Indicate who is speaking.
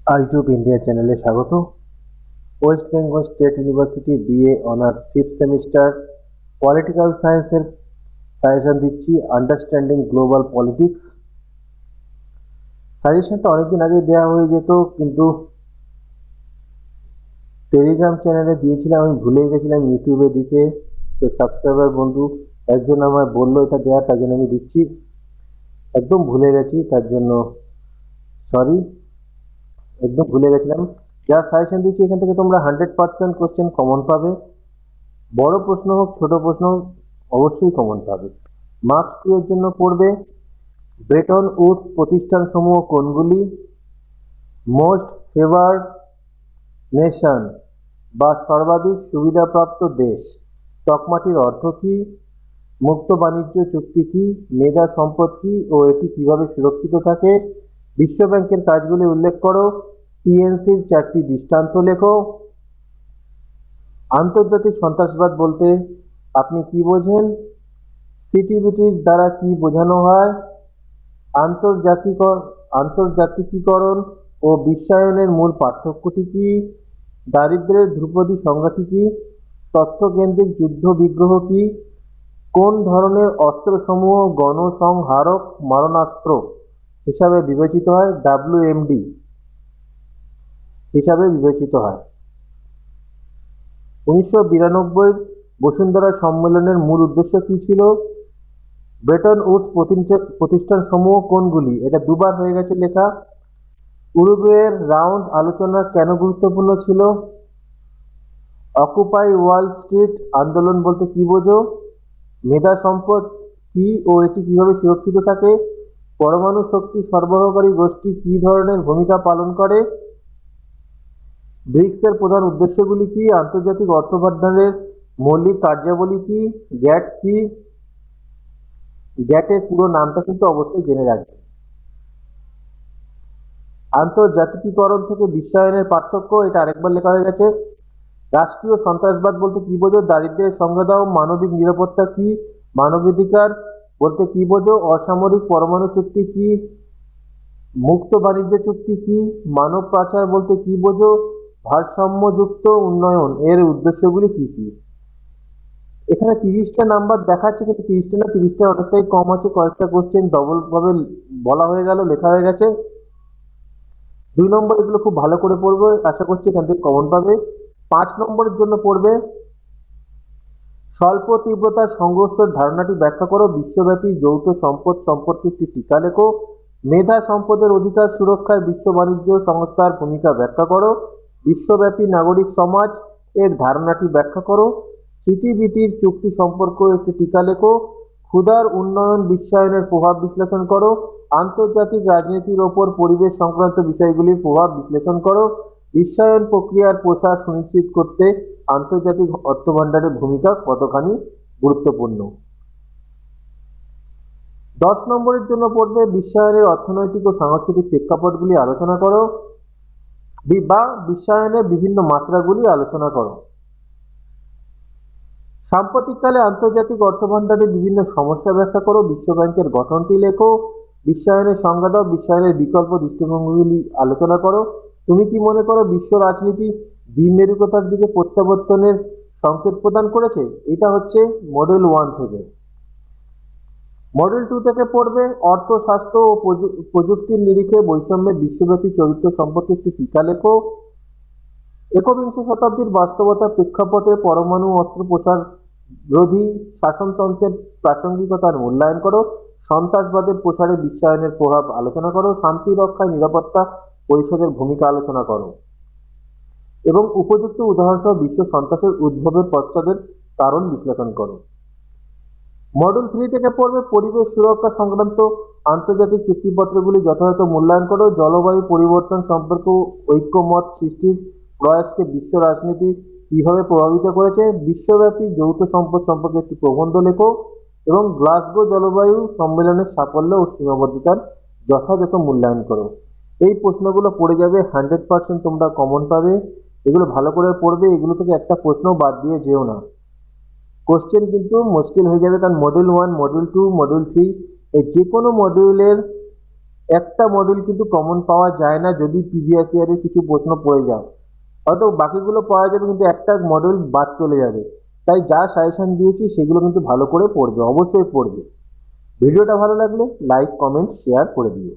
Speaker 1: আইটিউব India চ্যানেলে স্বাগত। West Bengal state university BA honours fifth semester political সায়েন্সের সাজেশন দিচ্ছি, আন্ডারস্ট্যান্ডিং গ্লোবাল পলিটিক্স। সাজেশনটা অনেকদিন আগে দেওয়া হয়ে যেত, কিন্তু টেলিগ্রাম চ্যানেলে দিয়েছিলাম, আমি ভুলে গেছিলাম ইউটিউবে দিতে। তো সাবস্ক্রাইবার বন্ধু একজন আমায় বললো এটা দেওয়া, তার জন্য আমি দিচ্ছি। একদম ভুলে গেছি, তার জন্য সরি, একদম ভুলে গেছিলাম। যা সাজেশন দিচ্ছি এখান থেকে তোমরা 100% কোশ্চেন কমন পাবে। বড় প্রশ্ন হোক ছোট প্রশ্ন হোক অবশ্যই কমন পাবে। মার্কস 2 এর জন্য পড়বে ব্রেটন উডস প্রতিষ্ঠান সমূহ কোনগুলি, মোস্ট ফেভার্ড নেশন বা সর্বাধিক সুবিধাপ্রাপ্ত দেশ, তকমাটির অর্থ কি, মুক্ত বাণিজ্য চুক্তি কি, মেধা সম্পদ কি ও এটি কিভাবে সুরক্ষিত থাকে, বিশ্ব ব্যাংকের কাজগুলি উল্লেখ করো, টিএনসির 4টি দৃষ্টান্ত লেখো। আন্তর্জাতিক সন্ত্রাসবাদ বলতে আপনি কি বোঝেন, সিটিবিটির দ্বারা কি বোঝানো হয়, আন্তর্জাতিকীকরণ ও বিশ্বায়নের মূল পার্থক্যটি কি, দারিদ্র্যের ধ্রুপদী সংজ্ঞাটি কি, তথ্যকেন্দ্রিক যুদ্ধ বিগ্রহ কি, কোন ধরনের অস্ত্রসমূহ গণসংহারক মারণাস্ত্র হিসাবে বিবেচিত হয়, WMD হিসাবে বিবেচিত হয়। 1992 বসুন্ধরা সম্মেলনের মূল উদ্দেশ্য কি ছিল, ব্রেটন উডস প্রতিষ্ঠান সমূহ কোনগুলি, এটা দুবার হয়ে গেছে লেখা। উরুগুয়ের রাউন্ড আলোচনা কেন গুরুত্বপূর্ণ ছিল, অকুপাই ওয়াল স্ট্রিট আন্দোলন বলতে কি বোঝো, মেধা সম্পদ কি ও এটি কিভাবে সুরক্ষিত থাকে, পরমাণু শক্তি সরবরাহকারী গোষ্ঠী কি ধরনের ভূমিকা পালন করে, ব্রিক্সের প্রধান উদ্দেশ্যগুলি কি, আন্তর্জাতিক অর্থ ভান্ডারের মৌলিক কার্যাবলী কি, গ্যাট কি। গ্যাটের পুরো নামটা কিন্তু অবশ্যই জেনে রাখবে। আন্তর্জাতিকীকরণ থেকে বিশ্বায়নের পার্থক্য, এটা আরেকবার লেখা হয়ে গেছে। রাষ্ট্রীয় সন্ত্রাসবাদ বলতে কি বোঝো, দারিদ্র্যের সংজ্ঞা দাও, মানবিক নিরাপত্তা কি, মানবাধিকার বলতে কি বোঝো, অসামরিক পরমাণু চুক্তি কি, মুক্ত বাণিজ্য চুক্তি কি, মানব পাচার বলতে কি বোঝো, ভারসাম্যযুক্ত উন্নয়ন এর উদ্দেশ্যগুলি কি কি। এখানে 30টা নাম্বার দেখাচ্ছে, কিন্তু 30টা না, 30টার অনেকটাই কম আছে, কয়েকটা কোশ্চেন ডবল ভাবে বলা হয়ে গেল, লেখা হয়ে গেছে। 2 নম্বর এগুলো খুব ভালো করে পড়বে, আশা করছি এখান থেকে কমন পাবে। 5 নম্বরের জন্য পড়বে স্বল্প তীব্রতার সংঘর্ষের ধারণাটি ব্যাখ্যা করো, বিশ্বব্যাপী যৌথ সম্পদ সম্পর্কে একটি টিকা লেখো, মেধা সম্পদের অধিকার সুরক্ষায় বিশ্ব বাণিজ্য সংস্থার ভূমিকা ব্যাখ্যা করো, বিশ্বব্যাপী নাগরিক সমাজ এর ধারণাটি ব্যাখ্যা করো, সিটিবিটির চুক্তি সম্পর্কে একটি টিকা লেখো, ক্ষুধার উন্নয়ন বিশ্বায়নের প্রভাব বিশ্লেষণ করো, আন্তর্জাতিক রাজনীতির ওপর পরিবেশ সংক্রান্ত বিষয়গুলির প্রভাব বিশ্লেষণ করো, বিশ্বায়ন প্রক্রিয়ার প্রসার সুনিশ্চিত করতে আন্তর্জাতিক অর্থভান্ডারের ভূমিকা কতখানি গুরুত্বপূর্ণ। 10 নম্বরের জন্য পড়বে বিশ্বায়নের অর্থনৈতিক ও সাংস্কৃতিক প্রেক্ষাপটগুলি আলোচনা করো বা বিশ্বায়নের বিভিন্ন মাত্রাগুলি আলোচনা করো। সাম্প্রতিককালে আন্তর্জাতিক অর্থভান্ডারের বিভিন্ন সমস্যা ব্যাখ্যা করো, বিশ্ব ব্যাংকের গঠনটি লেখো, বিশ্বায়নের সংজ্ঞা দাও, বিশ্বায়নের বিকল্প দৃষ্টিভঙ্গিগুলি আলোচনা করো। তুমি কি মনে করো বিশ্ব রাজনীতি দ্বিমেরুকতার দিকে প্রত্যাবর্তনের সংকেত প্রদান করেছে? এটা হচ্ছে মডেল 1 থেকে। মডেল 2 থেকে পড়বে অর্থশাস্ত্র ও প্রযুক্তির নিরিখে বৈষম্যের বিশ্বব্যাপী চরিত্র সম্পর্কে একটি টিকা লেখো, একবিংশ শতাব্দীর বাস্তবতার প্রেক্ষাপটে পরমাণু অস্ত্র প্রসার রোধী শাসনতন্ত্রের প্রাসঙ্গিকতার মূল্যায়ন করো, সন্ত্রাসবাদের প্রসারে বিশ্বায়নের প্রভাব আলোচনা করো, শান্তি রক্ষায় নিরাপত্তা পরিষদের ভূমিকা আলোচনা করো এবং উপযুক্ত উদাহরণসহ বিশ্ব সন্ত্রাসের উদ্ভবের পশ্চাতের কারণ বিশ্লেষণ করো। মডেল 3 থেকে পড়বে পরিবেশ সুরক্ষা সংক্রান্ত আন্তর্জাতিক চুক্তিপত্রগুলি যথাযথ মূল্যায়ন করো, জলবায়ু পরিবর্তন সম্পর্কে ঐক্যমত সৃষ্টির প্রয়াসকে বিশ্ব রাজনীতি কিভাবে প্রভাবিত করেছে, বিশ্বব্যাপী যৌথ সম্পদ সম্পর্কে একটি প্রবন্ধ লেখো এবং গ্লাসগো জলবায়ু সম্মেলনের সাফল্য ও সীমাবদ্ধতার যথাযথ মূল্যায়ন করো। এই প্রশ্নগুলো পড়ে যাবে, 100% তোমরা কমন পাবে। এগুলো ভালো করে পড়বে, এগুলো থেকে একটা প্রশ্ন বাদ দিয়ে যেও না। কোশ্চেন কিন্তু মুশকিল হয়ে যাবে, কারণ মডিউল 1, মডিউল 2, মডিউল 3 এই যে কোনো মডিউলের একটা মডেল কিন্তু কমন পাওয়া যায় না, যদি প্রিভিয়াস ইয়ারের কিছু প্রশ্ন পড়ে যায় হয়তো বাকিগুলো পাওয়া যাবে, কিন্তু একটা মডেল বাদ চলে যাবে। তাই যা সাজেশন দিয়েছি সেগুলো কিন্তু ভালো করে পড়বে, অবশ্যই পড়বে। ভিডিওটা ভালো লাগলে লাইক, কমেন্ট, শেয়ার করে দিও।